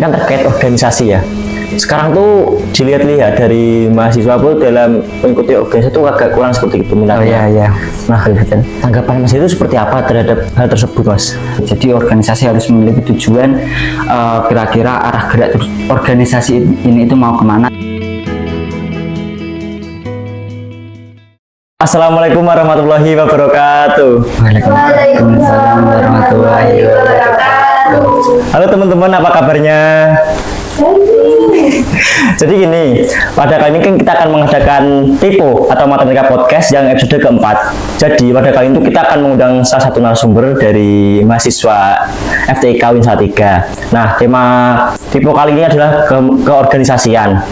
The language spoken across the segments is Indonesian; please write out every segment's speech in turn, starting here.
kan terkait organisasi ya. Sekarang tuh dilihat-lihat dari mahasiswa pun dalam mengikuti organisasi itu agak kurang seperti itu minatnya. Oh iya. Nah, tanggapan Mas itu seperti apa terhadap hal tersebut, Mas? Jadi organisasi harus memiliki tujuan, kira-kira arah gerak organisasi ini itu mau kemana. Assalamualaikum warahmatullahi wabarakatuh. Waalaikumsalam warahmatullahi wabarakatuh. Halo teman-teman, apa kabarnya? Jadi gini, pada kali ini kan kita akan mengadakan TIPO atau Matematika Podcast yang episode keempat. Jadi pada kali ini kita akan mengundang salah satu narasumber dari mahasiswa FTIK UIN Salatiga. Nah, tema TIPO kali ini adalah keorganisasian.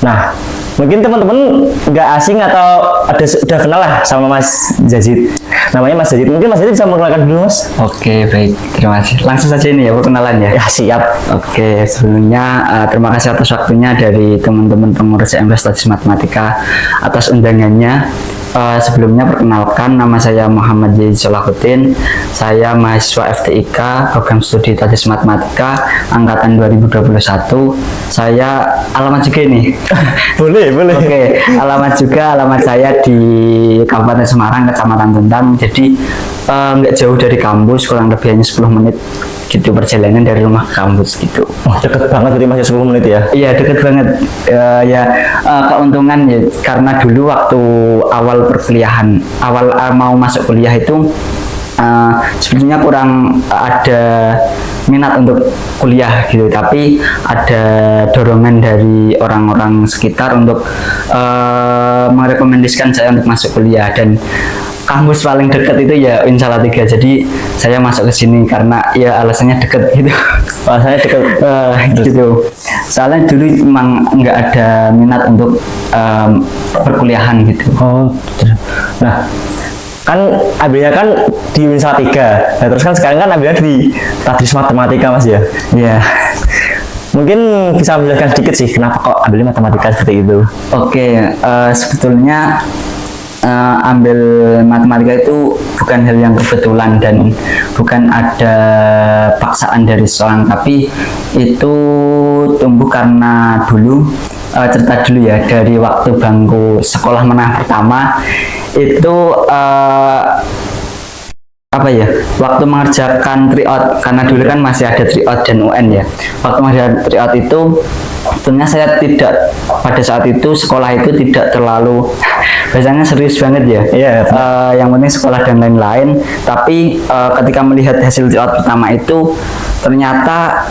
Nah, mungkin teman-teman nggak asing atau udah kenal lah sama Mas Jazid. Namanya Mas Jazid. Mungkin Mas Jazid bisa memperkenalkan dulu, Mas. Oke, baik. Terima kasih. Langsung saja ini ya perkenalan ya. Ya, siap. Oke, sebelumnya terima kasih atas waktunya dari teman-teman pengurus MPS Statis Matematika atas undangannya. Sebelumnya perkenalkan, nama saya Muhammad Jazid Solahuddin. Saya mahasiswa FTIK Program Studi Statis Matematika angkatan 2021. Saya alamat juga ini. Boleh. Oke, alamat saya di Kabupaten Semarang, Kecamatan Tentang. Jadi nggak jauh dari kampus, kurang lebih hanya 10 menit gitu perjalanan dari rumah ke kampus gitu. Oh, deket banget berarti masih 10 menit ya? Iya, deket banget. Keuntungan ya, karena dulu waktu awal perkuliahan, mau masuk kuliah itu sebetulnya kurang ada minat untuk kuliah gitu, tapi ada dorongan dari orang-orang sekitar untuk merekomendasikan saya untuk masuk kuliah, dan kampus paling dekat itu ya UIN Salatiga. Jadi saya masuk ke sini karena ya alasannya dekat gitu. Alasannya dekat gitu. Soalnya dulu emang nggak ada minat untuk perkuliahan gitu. Oh, nah kan ambilnya kan di UIN Salatiga. Nah, terus kan sekarang kan ambilnya di Statis Matematika, Mas ya? Iya. Mungkin bisa menjelaskan sedikit sih kenapa kok ambilnya matematika seperti itu? Oke, sebetulnya ambil matematika itu bukan hal yang kebetulan dan bukan ada paksaan dari seorang, tapi itu tumbuh karena dulu cerita dulu ya, dari waktu bangku sekolah menengah pertama itu waktu mengerjakan tryout, karena dulu kan masih ada tryout dan UN ya. Waktu mengerjakan tryout itu tentunya saya tidak, pada saat itu sekolah itu tidak terlalu biasanya serius banget ya. Yang penting sekolah dan lain-lain. Tapi ketika melihat hasil tryout pertama itu ternyata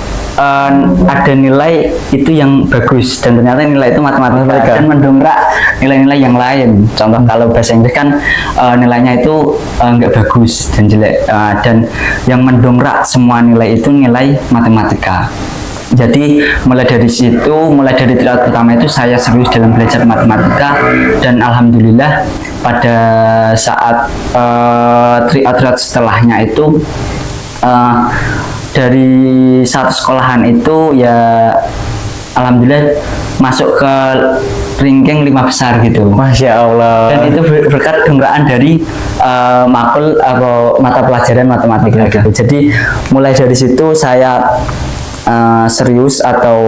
ada nilai itu yang bagus, dan ternyata nilai itu matematika dan mendongkrak nilai-nilai yang lain. Contoh kalau bahasa Inggris kan nilainya itu nggak bagus dan jelek, dan yang mendongkrak semua nilai itu nilai matematika. Jadi mulai dari tryout pertama itu saya serius dalam belajar matematika, dan alhamdulillah pada saat tryout setelahnya itu dari satu sekolahan itu ya alhamdulillah masuk ke ranking 5 besar gitu. Masya Allah. Dan itu berkat dongkrakan dari makul atau mata pelajaran matematika gitu. Jadi mulai dari situ saya serius, atau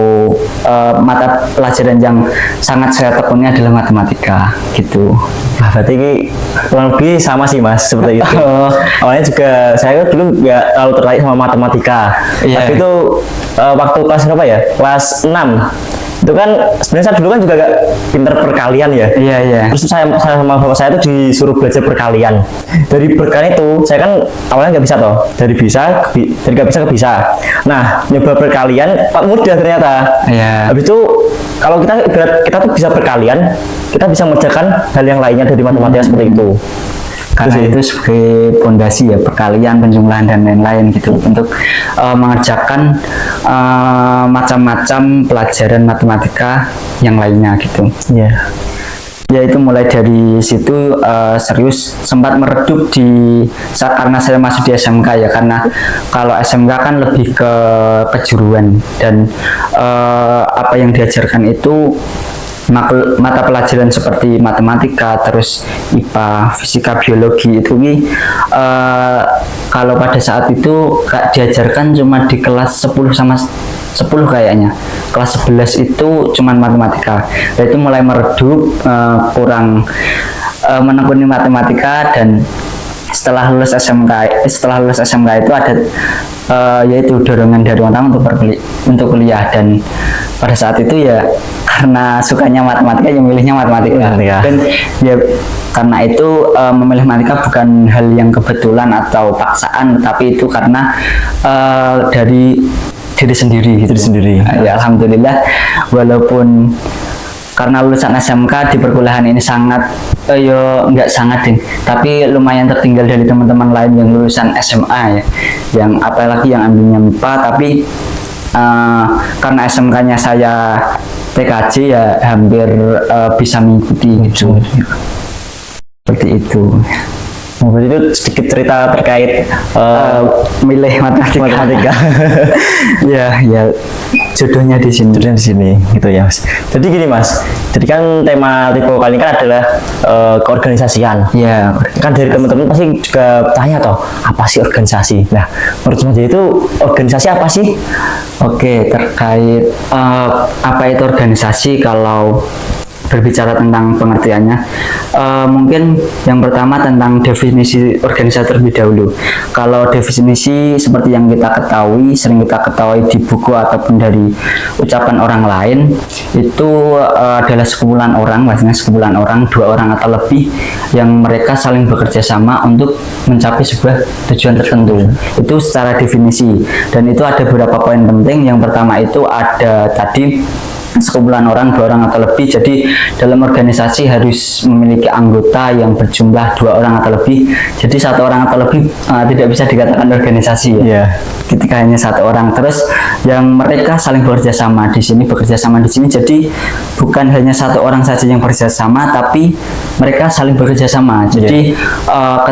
mata pelajaran yang sangat saya tekuni adalah matematika gitu. Nah, berarti ini kurang lebih sama sih, Mas, seperti itu. Awalnya juga saya dulu nggak terlalu tertarik sama matematika. Tapi itu waktu kelas berapa ya? Kelas 6. Itu kan sebenarnya saya dulu kan juga gak pinter perkalian ya. Terus saya sama bapak saya itu disuruh belajar perkalian. Dari perkalian itu saya kan awalnya nggak bisa toh, dari nggak bisa ke bisa. Nah, nyoba perkalian mudah ternyata. Habis itu kalau kita tuh bisa perkalian, kita bisa mengerjakan hal yang lainnya dari matematika seperti itu. Karena itu sebagai fondasi ya, perkalian, penjumlahan dan lain-lain gitu, untuk mengerjakan macam-macam pelajaran matematika yang lainnya gitu. Ya itu mulai dari situ serius, sempat meredup karena saya masuk di SMK ya, karena kalau SMK kan lebih ke kejuruan, dan apa yang diajarkan itu mata pelajaran seperti matematika, terus IPA, fisika, biologi itu kalau pada saat itu diajarkan cuma di kelas 10 sama 10 kayaknya. Kelas 11 itu cuman matematika. Dan itu mulai meredup, kurang menekuni matematika. Dan setelah lulus SMK itu ada yaitu dorongan dari orang tua untuk kuliah. Dan pada saat itu ya karena sukanya matematika, yang milihnya matematika. Dan ya karena itu memilih matematika bukan hal yang kebetulan atau paksaan, tapi itu karena dari diri sendiri gitu. Ya alhamdulillah, walaupun karena lulusan SMK di perkuliahan ini sangat nggak sangat ding, tapi lumayan tertinggal dari teman-teman lain yang lulusan SMA ya, yang apalagi yang ambilnya MIPA. Tapi karena SMK-nya saya TKJ ya hampir bisa mengikuti gitu. Seperti itu. Berarti itu sedikit cerita terkait milih matematika. ya jodohnya di sini. Gitu ya Mas. Jadi gini Mas, jadi kan tema Tipe kali ini kan adalah keorganisasian. Ya, kan dari teman-teman pasti juga tanya toh, apa sih organisasi? Nah, menurut Mas itu organisasi apa sih? Oke, terkait apa itu organisasi, kalau berbicara tentang pengertiannya, mungkin yang pertama tentang definisi organisasi terlebih dahulu. Kalau definisi seperti yang kita ketahui, sering kita ketahui di buku ataupun dari ucapan orang lain, itu adalah sekumpulan orang, maksudnya sekumpulan orang, 2 orang atau lebih, yang mereka saling bekerja sama untuk mencapai sebuah tujuan tertentu. Itu secara definisi, dan itu ada beberapa poin penting. Yang pertama itu ada tadi sekumpulan orang, 2 orang atau lebih. Jadi dalam organisasi harus memiliki anggota yang berjumlah 2 orang atau lebih. Jadi 1 orang atau lebih tidak bisa dikatakan organisasi ya. Ketika hanya 1 orang. Terus yang mereka saling bekerja sama di sini, jadi bukan hanya 1 orang saja yang bekerja sama, tapi mereka saling bekerja sama. Jadi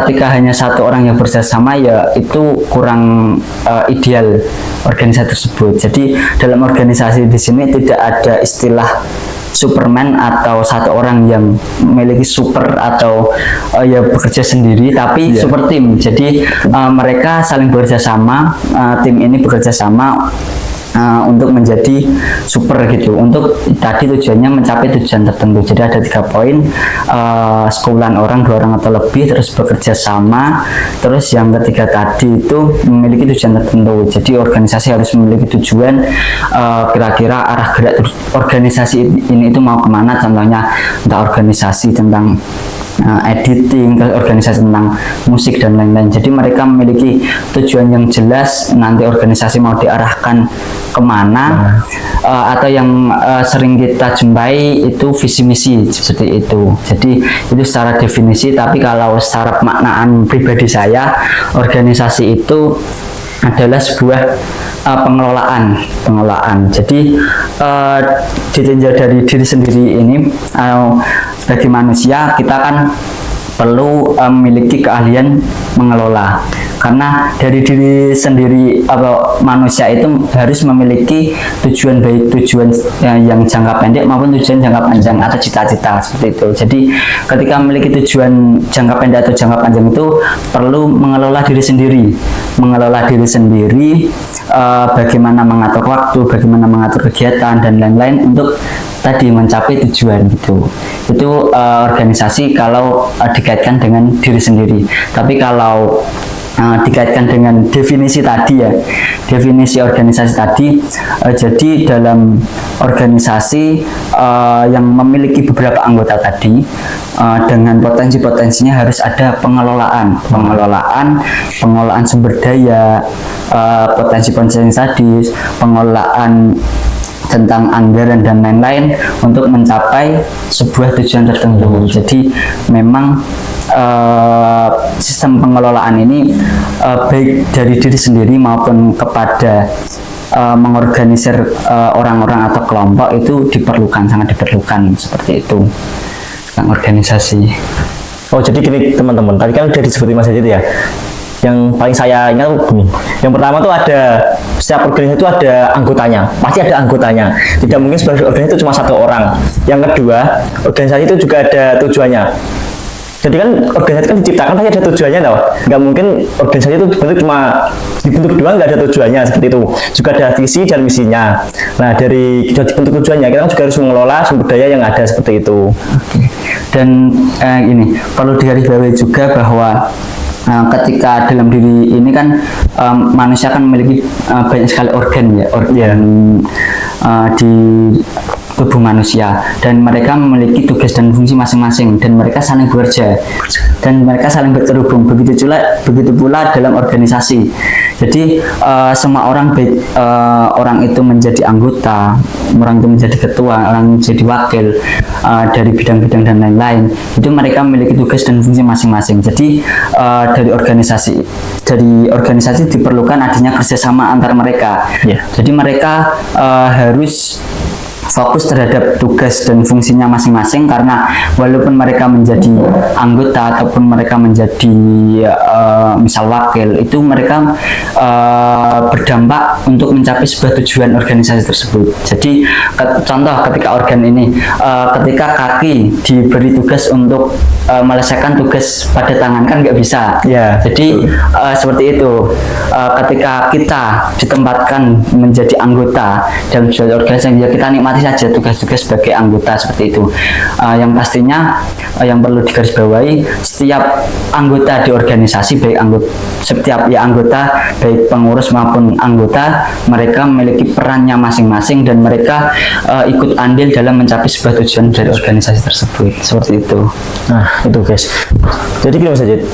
ketika hanya 1 orang yang bekerja sama ya itu kurang ideal organisasi tersebut. Jadi dalam organisasi di sini tidak ada istilah Superman atau 1 orang yang memiliki super atau ya bekerja sendiri, tapi super tim. Jadi mereka saling bekerja sama, tim ini bekerja sama untuk menjadi super gitu, untuk tadi tujuannya mencapai tujuan tertentu. Jadi ada 3 poin, sekumpulan orang, 2 orang atau lebih, terus bekerja sama, terus yang ketiga tadi itu memiliki tujuan tertentu. Jadi organisasi harus memiliki tujuan, kira-kira arah gerak organisasi ini itu mau kemana. Contohnya entah organisasi tentang editing, organisasi tentang musik dan lain-lain. Jadi mereka memiliki tujuan yang jelas, nanti organisasi mau diarahkan kemana, atau yang sering kita jumpai itu visi misi seperti itu. Jadi itu secara definisi. Tapi kalau secara pemaknaan pribadi saya, organisasi itu adalah sebuah pengelolaan. Jadi ditinjau dari diri sendiri ini, sebagai manusia kita kan perlu memiliki keahlian mengelola, karena dari diri sendiri atau manusia itu harus memiliki tujuan, baik tujuan yang jangka pendek maupun tujuan jangka panjang atau cita-cita seperti itu. Jadi ketika memiliki tujuan jangka pendek atau jangka panjang itu perlu mengelola diri sendiri, bagaimana mengatur waktu, bagaimana mengatur kegiatan dan lain-lain untuk tadi mencapai tujuan gitu. Itu organisasi kalau dikaitkan dengan diri sendiri. Tapi kalau dikaitkan dengan definisi tadi ya, definisi organisasi tadi, jadi dalam organisasi yang memiliki beberapa anggota tadi, dengan potensi-potensinya harus ada pengelolaan sumber daya, potensi-potensi tadi, pengelolaan tentang anggaran dan lain-lain untuk mencapai sebuah tujuan tertentu. Jadi memang sistem pengelolaan ini baik dari diri sendiri maupun kepada mengorganisir orang-orang atau kelompok itu sangat diperlukan seperti itu tentang organisasi. Oh, jadi gini teman-teman, tadi kan udah disebutin Mas Hadi ya. Yang paling saya ingat gini, yang pertama tuh ada, setiap organisasi itu ada anggotanya, pasti ada anggotanya, tidak mungkin sebuah organisasi itu cuma 1 orang. Yang kedua, organisasi itu juga ada tujuannya. Jadi kan organisasi kan diciptakan pasti ada tujuannya tau. Nggak mungkin organisasi itu dibentuk doang nggak ada tujuannya seperti itu. Juga ada visi dan misinya. Nah dari kita dibentuk tujuannya kita kan juga harus mengelola sumber daya yang ada seperti itu. Oke. Dan ini perlu digarisbawahi juga bahwa ketika dalam diri ini kan manusia kan memiliki banyak sekali organ ya, organ di tubuh manusia, dan mereka memiliki tugas dan fungsi masing-masing, dan mereka saling bekerja dan mereka saling berterhubung. Begitu pula dalam organisasi. Jadi semua orang, baik orang itu menjadi anggota, orang itu menjadi ketua, orang menjadi wakil dari bidang-bidang dan lain-lain, itu mereka memiliki tugas dan fungsi masing-masing. Jadi dari organisasi diperlukan adanya kerjasama antar mereka. Jadi mereka harus fokus terhadap tugas dan fungsinya masing-masing, karena walaupun mereka menjadi anggota ataupun mereka menjadi misal wakil, itu mereka berdampak untuk mencapai sebuah tujuan organisasi tersebut. Jadi contoh ketika organ ini, ketika kaki diberi tugas untuk melesaikan tugas pada tangan kan nggak bisa. Jadi seperti itu. Ketika kita ditempatkan menjadi anggota dalam suatu organisasi, ya kita nikmati saja tugas-tugas sebagai anggota seperti itu. Yang pastinya yang perlu digarisbawahi, setiap anggota di organisasi, setiap anggota, baik pengurus maupun anggota, mereka memiliki perannya masing-masing dan mereka ikut andil dalam mencapai sebuah tujuan dari organisasi tersebut. Seperti itu. Nah itu guys, jadi gini Mas Ajit,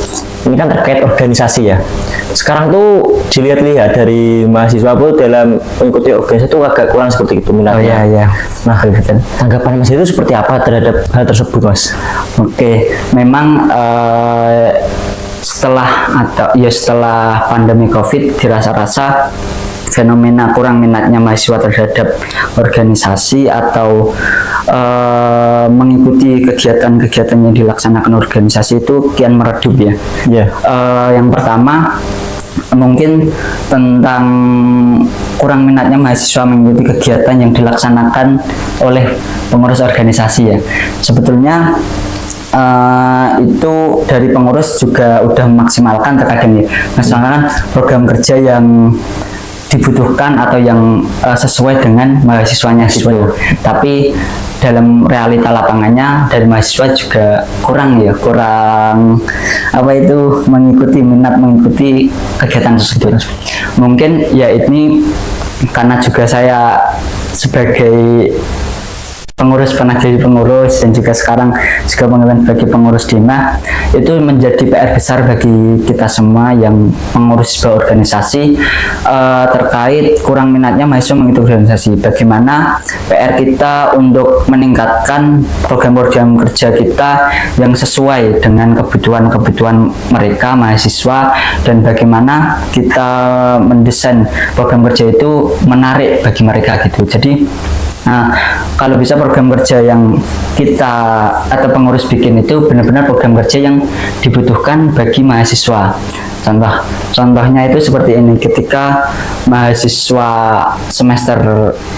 ini kan terkait organisasi ya. Sekarang tuh dilihat-lihat dari mahasiswa pun dalam mengikuti organisasi itu agak kurang seperti itu minatnya. Nah tanggapan Mas itu seperti apa terhadap hal tersebut Mas? Oke, memang setelah pandemi COVID, dirasa-rasa fenomena kurang minatnya mahasiswa terhadap organisasi atau mengikuti kegiatan-kegiatan yang dilaksanakan organisasi itu kian meredup ya. Yang pertama mungkin tentang kurang minatnya mahasiswa mengikuti kegiatan yang dilaksanakan oleh pengurus organisasi ya. Sebetulnya itu dari pengurus juga udah memaksimalkan terkadang ya, misalkan program kerja yang dibutuhkan atau yang sesuai dengan mahasiswanya gitu. Tapi dalam realita lapangannya dari mahasiswa juga kurang mengikuti kegiatan tersebut. Mungkin ya ini karena juga saya sebagai pengurus, pernah jadi pengurus, dan juga sekarang juga pengalaman sebagai pengurus Dima, itu menjadi PR besar bagi kita semua yang mengurus sebuah organisasi terkait kurang minatnya mahasiswa mengikuti organisasi. Bagaimana PR kita untuk meningkatkan program-program kerja kita yang sesuai dengan kebutuhan mereka mahasiswa, dan bagaimana kita mendesain program kerja itu menarik bagi mereka gitu. Jadi kalau bisa program kerja yang kita atau pengurus bikin itu benar-benar program kerja yang dibutuhkan bagi mahasiswa. Contohnya itu seperti ini, ketika mahasiswa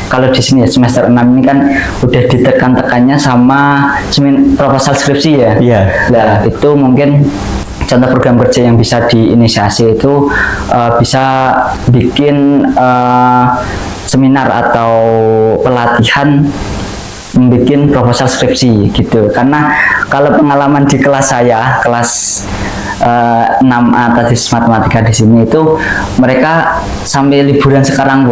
kalau di sini ya semester 6 ini kan udah ditekan-tekannya sama proposal skripsi ya. Nah itu mungkin contoh program kerja yang bisa diinisiasi itu bisa bikin seminar atau pelatihan membuat proposal skripsi gitu. Karena kalau pengalaman di kelas saya, kelas 6A tadi matematika di sini itu, mereka sampai liburan sekarang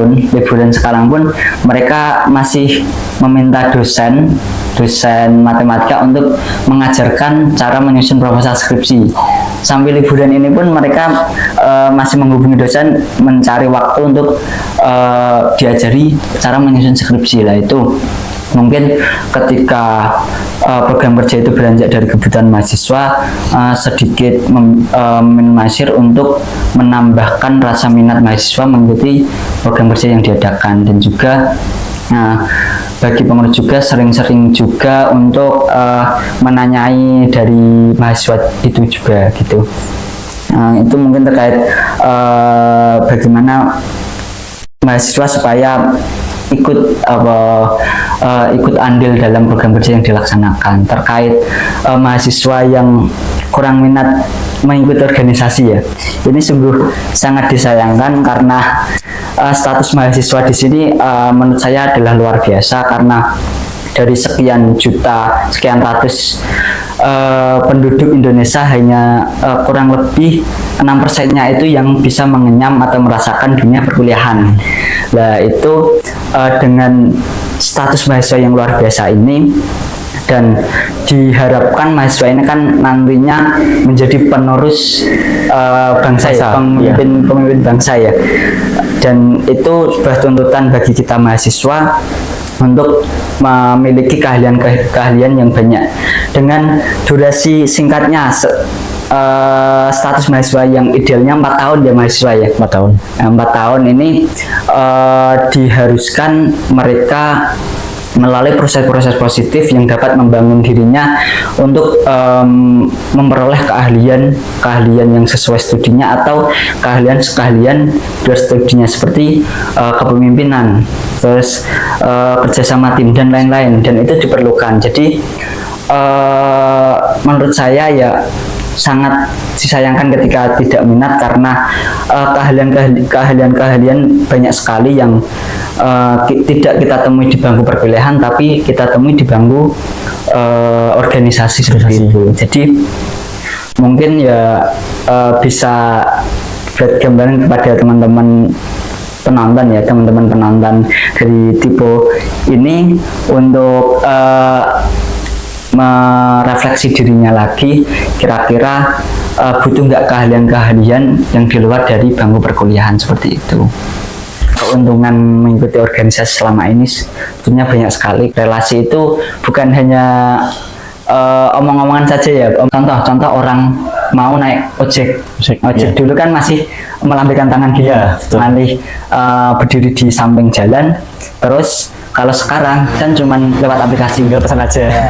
pun mereka masih meminta dosen matematika untuk mengajarkan cara menyusun proposal skripsi. Sampai liburan ini pun mereka masih menghubungi dosen mencari waktu untuk diajari cara menyusun skripsi lah. Itu mungkin ketika program kerja itu beranjak dari kebutuhan mahasiswa, sedikit meminimalisir untuk menambahkan rasa minat mahasiswa mengikuti program kerja yang diadakan. Dan juga bagi pengurus juga sering-sering juga untuk menanyai dari mahasiswa itu juga gitu. Itu mungkin terkait bagaimana mahasiswa supaya ikut andil dalam program kerja yang dilaksanakan. Terkait mahasiswa yang kurang minat mengikuti organisasi ya, ini sungguh sangat disayangkan karena status mahasiswa di sini menurut saya adalah luar biasa, karena dari sekian juta, sekian ratus penduduk Indonesia hanya kurang lebih 6%-nya itu yang bisa mengenyam atau merasakan dunia perkuliahan. Nah itu dengan status mahasiswa yang luar biasa ini, dan diharapkan mahasiswa ini kan nantinya menjadi penerus bangsa ya, pemimpin bangsa ya, dan itu sebuah tuntutan bagi kita mahasiswa untuk memiliki keahlian yang banyak. Dengan durasi singkatnya, status mahasiswa yang idealnya 4 tahun ya mahasiswa ya, 4 tahun. 4 tahun ini diharuskan mereka melalui proses-proses positif yang dapat membangun dirinya untuk memperoleh keahlian yang sesuai studinya, atau keahlian dari studinya seperti kepemimpinan, terus kerjasama tim dan lain-lain, dan itu diperlukan. Jadi menurut saya ya sangat disayangkan ketika tidak minat, karena keahlian banyak sekali yang tidak kita temui di bangku perkuliahan, tapi kita temui di bangku organisasi seperti itu. Jadi mungkin ya bisa buat gambaran kepada teman-teman penonton ya, teman-teman penonton dari Tipo ini untuk merefleksi dirinya lagi, kira-kira butuh nggak keahlian yang di luar dari bangku perkuliahan seperti itu. Keuntungan mengikuti organisasi selama ini sebetulnya banyak sekali. Relasi itu bukan hanya omong-omongan saja ya. Contoh orang mau naik ojek iya. Dulu kan masih melambaikan tangan gitu, malih berdiri di samping jalan. Terus kalau sekarang kan cuman lewat aplikasi, tinggal pesan aja.